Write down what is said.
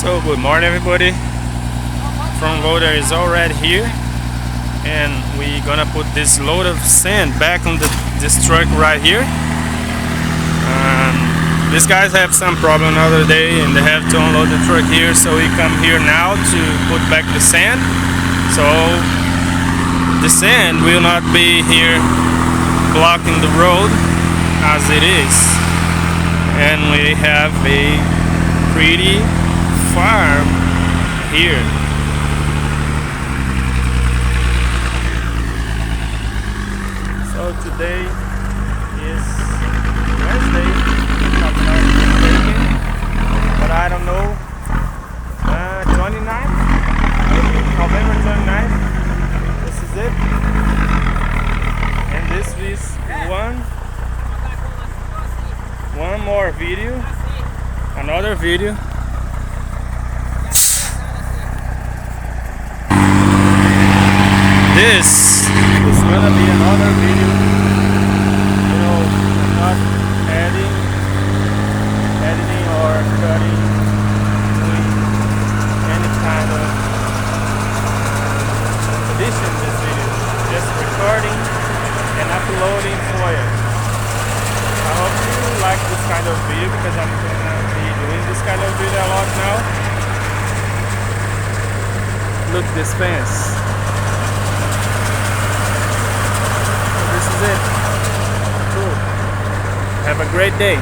So good morning everybody. Front loader is already here and we're gonna put this load of sand back on this truck right here. These guys have some problem the other day and they have to unload the truck here, so we come here now to put back the sand. So the sand will not be here blocking the road as it is, and we have a pretty farm here. So today is Wednesday, if I'm not mistaken, but I don't know, 29th, November 29th, this is it, and this is one more video, another video. This is gonna be another video, you know, I'm not editing or cutting, doing any kind of edition in this video, just recording and uploading for you. I hope you like this kind of video because I'm gonna be doing this kind of video a lot now. Look this fence. This is it. Cool. Have a great day.